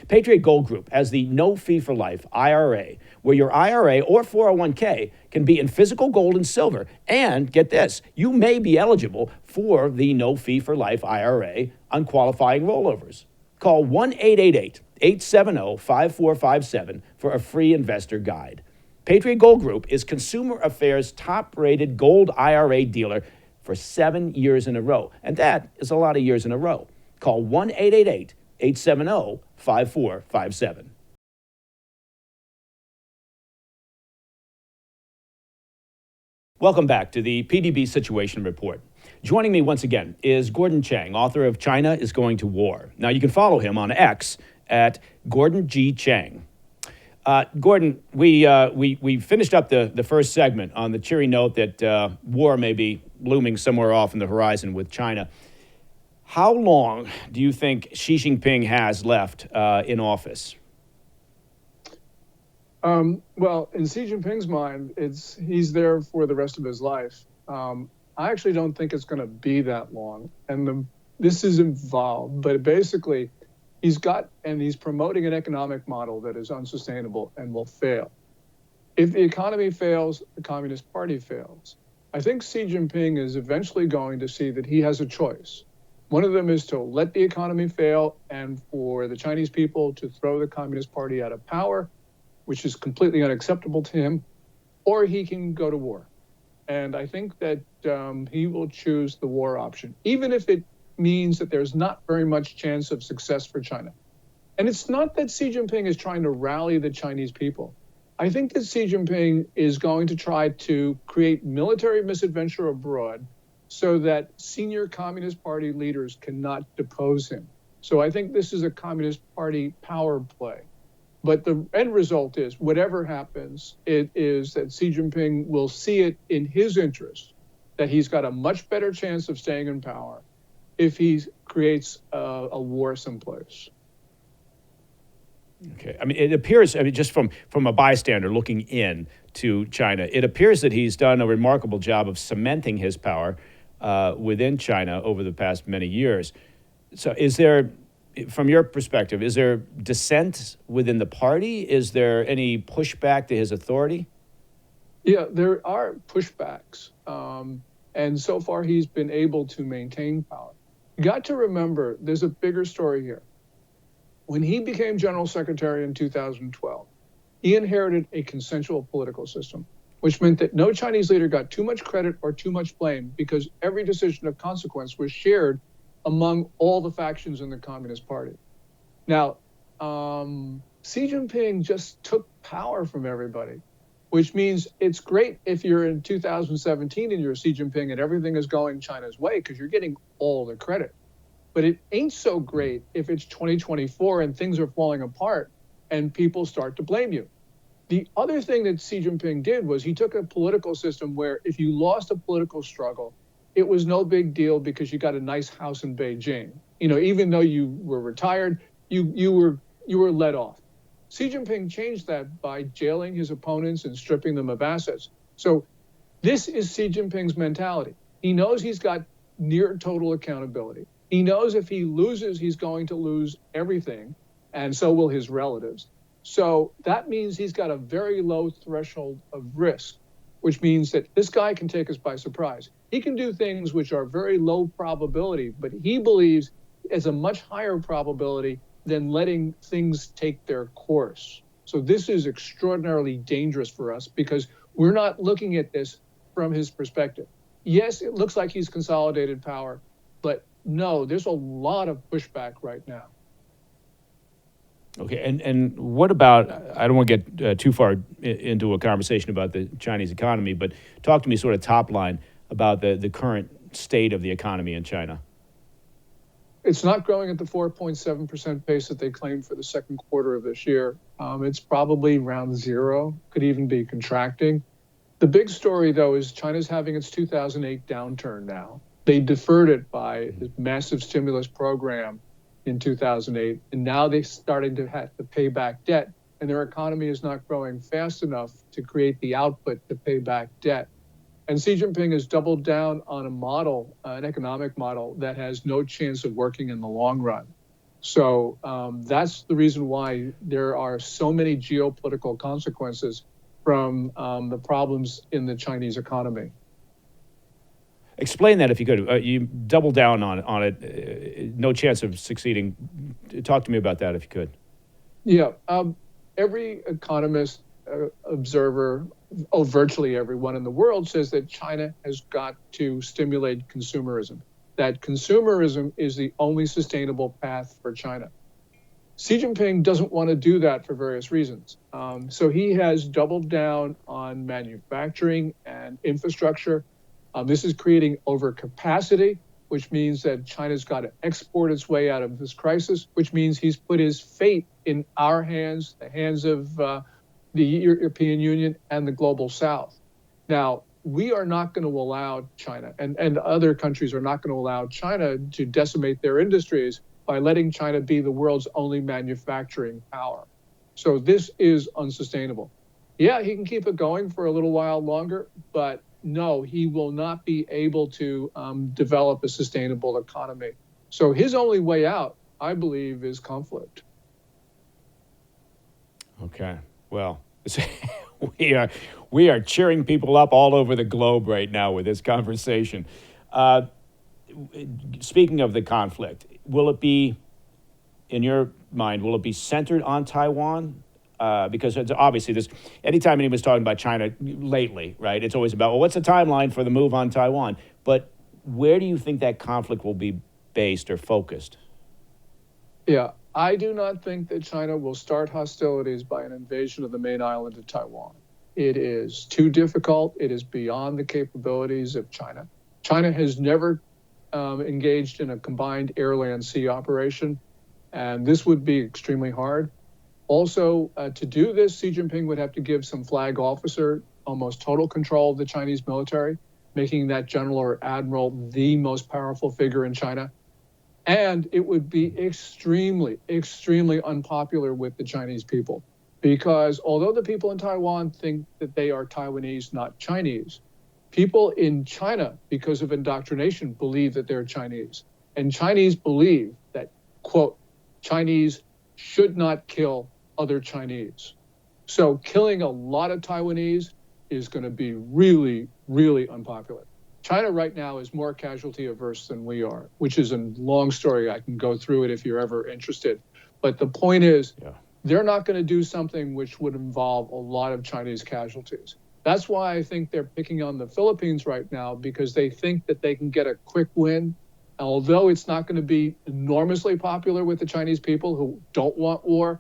Patriot Gold Group has the no-fee-for-life IRA, where your IRA or 401k can be in physical gold and silver. And get this, you may be eligible for the no-fee-for-life IRA on qualifying rollovers. Call 1-888-870-5457 for a free investor guide. Patriot Gold Group is Consumer Affairs' top-rated gold IRA dealer for 7 years in a row. And that is a lot of years in a row. Call 1-888-870-5457. Welcome back to the PDB Situation Report. Joining me once again is Gordon Chang, author of China is Going to War. Now, you can follow him on X at Gordon G. Chang. Gordon, we finished up the first segment on the cheery note that war may be looming somewhere off in the horizon with China. How long do you think Xi Jinping has left in office? Well, in Xi Jinping's mind, he's there for the rest of his life. I actually don't think it's going to be that long, and this is involved. But basically, he's promoting an economic model that is unsustainable and will fail. If the economy fails, the Communist Party fails. I think Xi Jinping is eventually going to see that he has a choice. One of them is to let the economy fail and for the Chinese people to throw the Communist Party out of power, which is completely unacceptable to him, or he can go to war. And I think that he will choose the war option, even if it means that there's not very much chance of success for China. And it's not that Xi Jinping is trying to rally the Chinese people. I think that Xi Jinping is going to try to create military misadventure abroad so that senior Communist Party leaders cannot depose him. So I think this is a Communist Party power play. But the end result is, whatever happens, it is that Xi Jinping will see it in his interest that he's got a much better chance of staying in power if he creates a war someplace. Okay. I mean, it appears, just from a bystander looking in to China, it appears that he's done a remarkable job of cementing his power within China over the past many years. So is there, from your perspective, is there dissent within the party? Is there any pushback to his authority? Yeah, there are pushbacks. And so far, he's been able to maintain power. You got to remember, there's a bigger story here. When he became general secretary in 2012, he inherited a consensual political system, which meant that no Chinese leader got too much credit or too much blame because every decision of consequence was shared among all the factions in the Communist Party. Now, Xi Jinping just took power from everybody. which means it's great if you're in 2017 and you're Xi Jinping and everything is going China's way because you're getting all the credit. But it ain't so great if it's 2024 and things are falling apart and people start to blame you. The other thing that Xi Jinping did was he took a political system where if you lost a political struggle, it was no big deal because you got a nice house in Beijing. Even though you were retired, you were let off. Xi Jinping changed that by jailing his opponents and stripping them of assets. So this is Xi Jinping's mentality. He knows he's got near total accountability. He knows if he loses, he's going to lose everything, and so will his relatives. So that means he's got a very low threshold of risk, which means that this guy can take us by surprise. He can do things which are very low probability, but he believes it's a much higher probability than letting things take their course. So this is extraordinarily dangerous for us because we're not looking at this from his perspective. Yes, it looks like he's consolidated power, but no, there's a lot of pushback right now. Okay, and what about, I don't want to get too far into a conversation about the Chinese economy, but talk to me sort of top line about the current state of the economy in China. It's not growing at the 4.7% pace that they claimed for the second quarter of this year. It's probably around zero, could even be contracting. The big story, though, is China's having its 2008 downturn now. They deferred it by this massive stimulus program in 2008, and now they're starting to have to pay back debt, and their economy is not growing fast enough to create the output to pay back debt. And Xi Jinping has doubled down on a model, an economic model that has no chance of working in the long run. So that's the reason why there are so many geopolitical consequences from the problems in the Chinese economy. Explain that if you could. You double down on it. No chance of succeeding. Talk to me about that if you could. Yeah. Every economist, observer, virtually everyone in the world says that China has got to stimulate consumerism, that consumerism is the only sustainable path for China. Xi Jinping doesn't want to do that for various reasons. So he has doubled down on manufacturing and infrastructure. This is creating overcapacity, which means that China's got to export its way out of this crisis, which means he's put his fate in our hands, the hands of the European Union and the global South. Now, we are not going to allow China, and other countries are not going to allow China to decimate their industries by letting China be the world's only manufacturing power. So this is unsustainable. Yeah, he can keep it going for a little while longer, but no, he will not be able to develop a sustainable economy. So his only way out, I believe, is conflict. Okay. Well, we are cheering people up all over the globe right now with this conversation. Speaking of the conflict, will it be, in your mind, will it be centered on Taiwan? Because it's obviously this, anytime anyone's talking about China lately, right, it's always about, well, what's the timeline for the move on Taiwan? But where do you think that conflict will be based or focused? Yeah, I do not think that China will start hostilities by an invasion of the main island of Taiwan. It is too difficult. It is beyond the capabilities of China. China has never engaged in a combined air-land-sea operation, and this would be extremely hard. Also, to do this, Xi Jinping would have to give some flag officer almost total control of the Chinese military, making that general or admiral the most powerful figure in China. And it would be extremely, extremely unpopular with the Chinese people, because although the people in Taiwan think that they are Taiwanese, not Chinese, people in China, because of indoctrination, believe that they're Chinese. And Chinese believe that, quote, Chinese should not kill other Chinese. So killing a lot of Taiwanese is going to be really, really unpopular. China right now is more casualty averse than we are, which is a long story. I can go through it if you're ever interested. But the point is, they're not going to do something which would involve a lot of Chinese casualties. That's why I think they're picking on the Philippines right now, because they think that they can get a quick win. Although it's not going to be enormously popular with the Chinese people who don't want war,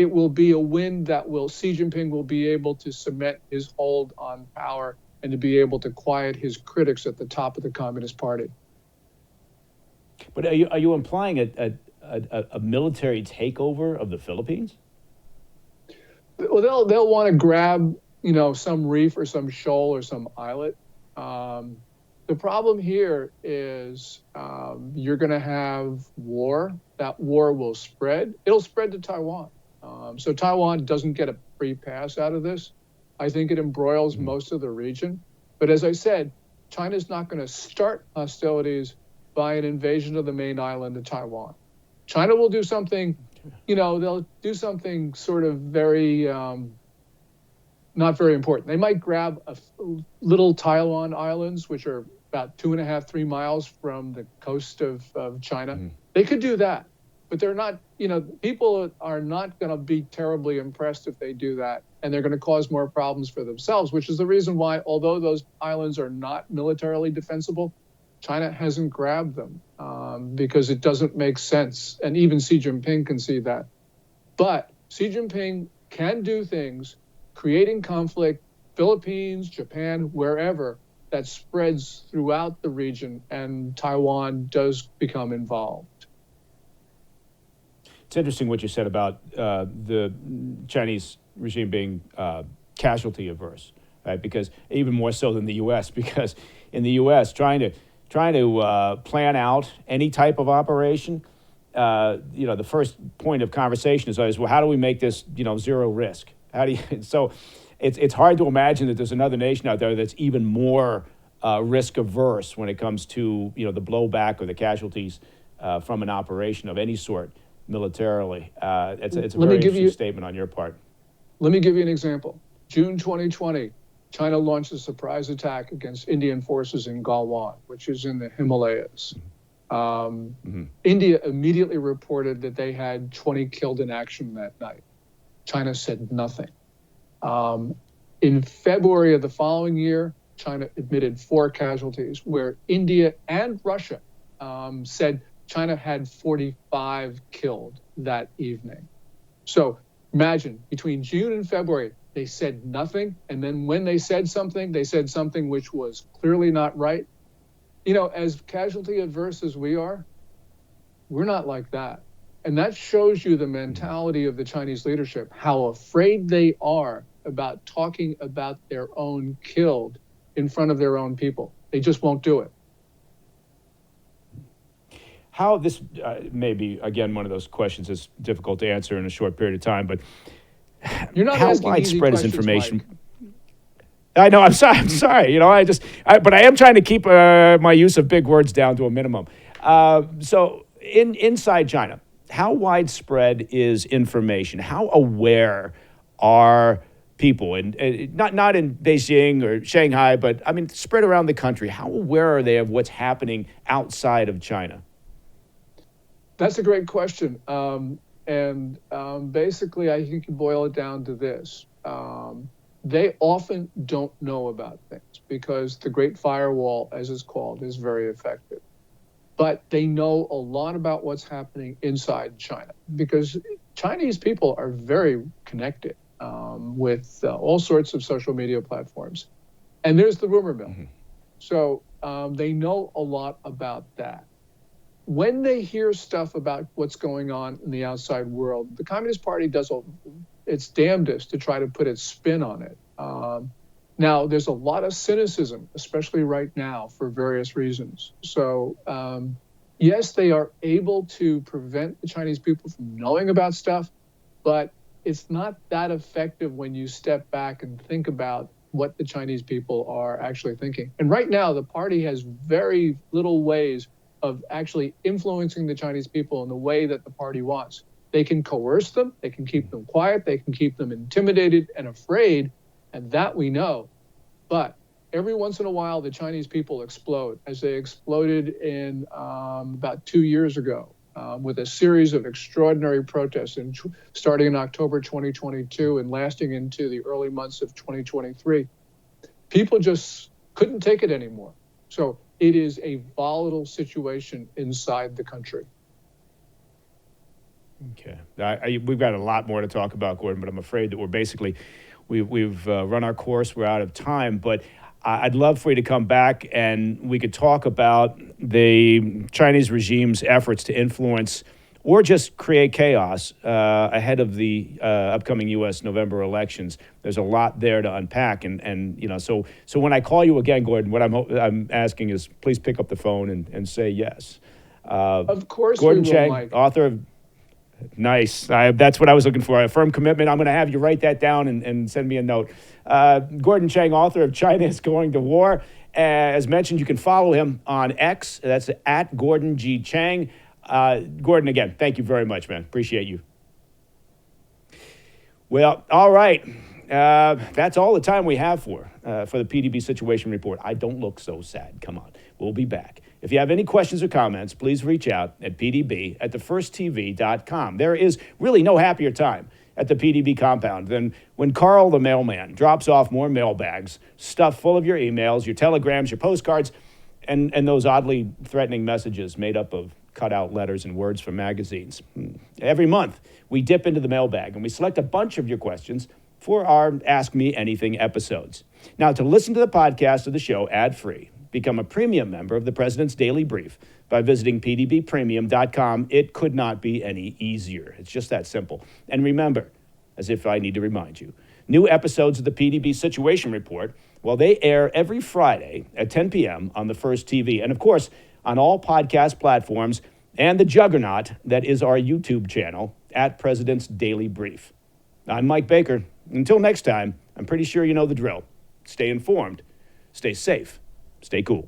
it will be a win that Xi Jinping will be able to cement his hold on power and to be able to quiet his critics at the top of the Communist Party. But are you implying a military takeover of the Philippines? Well, they'll want to grab, some reef or some shoal or some islet. The problem here is you're going to have war. That war will spread. It'll spread to Taiwan. So Taiwan doesn't get a free pass out of this. I think it embroils most of the region. But as I said, China's not going to start hostilities by an invasion of the main island of Taiwan. China will do something, they'll do something sort of very, not very important. They might grab little Taiwan islands, which are about 2.5, 3 miles from the coast of China. They could do that, but they're not, people are not going to be terribly impressed if they do that. And they're going to cause more problems for themselves, which is the reason why, although those islands are not militarily defensible, China hasn't grabbed them because it doesn't make sense. And even Xi Jinping can see that. But Xi Jinping can do things, creating conflict, Philippines, Japan, wherever, that spreads throughout the region, and Taiwan does become involved. It's interesting what you said about the Chinese regime being casualty averse, right? Because even more so than the U.S., because in the U.S. trying to plan out any type of operation, the first point of conversation is always, well, how do we make this, zero risk? How do you? So it's hard to imagine that there's another nation out there that's even more risk averse when it comes to the blowback or the casualties from an operation of any sort militarily. It's a very interesting statement on your part. Let me give you an example. June 2020, China launched a surprise attack against Indian forces in Galwan, which is in the Himalayas. India immediately reported that they had 20 killed in action that night. China said nothing. In February of the following year, China admitted 4 casualties, where India and Russia said China had 45 killed that evening. So imagine, between June and February, they said nothing. And then when they said something which was clearly not right. As casualty averse as we are, we're not like that. And that shows you the mentality of the Chinese leadership, how afraid they are about talking about their own killed in front of their own people. They just won't do it. How this may be, again, one of those questions that's difficult to answer in a short period of time, but you're not how asking widespread is easy information? questions, I know. I'm sorry. But I am trying to keep my use of big words down to a minimum. So inside China, how widespread is information? How aware are people, and not in Beijing or Shanghai, but I mean spread around the country? How aware are they of what's happening outside of China? That's a great question. Basically, I think you boil it down to this. They often don't know about things because the Great Firewall, as it's called, is very effective. But they know a lot about what's happening inside China because Chinese people are very connected with all sorts of social media platforms. And there's the rumor mill. So they know a lot about that. When they hear stuff about what's going on in the outside world, the Communist Party does its damnedest to try to put its spin on it. Now, there's a lot of cynicism, especially right now, for various reasons. So, yes, they are able to prevent the Chinese people from knowing about stuff, but it's not that effective when you step back and think about what the Chinese people are actually thinking. And right now, the party has very little ways of actually influencing the Chinese people in the way that the party wants. They can coerce them, they can keep them quiet, they can keep them intimidated and afraid, and that we know. But every once in a while, the Chinese people explode, as they exploded in about 2 years ago with a series of extraordinary protests starting in October 2022 and lasting into the early months of 2023. People just couldn't take it anymore. So it is a volatile situation inside the country. Okay. We've got a lot more to talk about, Gordon, but I'm afraid that we've run our course. We're out of time, but I'd love for you to come back and we could talk about the Chinese regime's efforts to influence or just create chaos ahead of the upcoming U.S. November elections. There's a lot there to unpack, and so when I call you again, Gordon, what I'm asking is please pick up the phone and say yes. Of course, Gordon we will, Chang, Mike. author of. Nice. That's what I was looking for. A firm commitment. I'm going to have you write that down and send me a note. Gordon Chang, author of China is Going to War. As mentioned, you can follow him on X. That's at Gordon G. Chang. Gordon, again, thank you very much, man. Appreciate you. Well, all right. That's all the time we have for the PDB Situation Report. I don't look so sad. Come on. We'll be back. If you have any questions or comments, please reach out at pdb@thefirsttv.com. There is really no happier time at the PDB compound than when Carl the mailman drops off more mailbags stuffed full of your emails, your telegrams, your postcards, and those oddly threatening messages made up of cut-out letters and words from magazines. Every month, we dip into the mailbag and we select a bunch of your questions for our Ask Me Anything episodes. Now, to listen to the podcast of the show ad-free, become a premium member of the President's Daily Brief by visiting pdbpremium.com. It could not be any easier. It's just that simple. And remember, as if I need to remind you, new episodes of the PDB Situation Report, well, they air every Friday at 10 p.m. on the First TV. And of course, on all podcast platforms and the juggernaut that is our YouTube channel at President's Daily Brief. I'm Mike Baker. Until next time, I'm pretty sure you know the drill. Stay informed, stay safe, stay cool.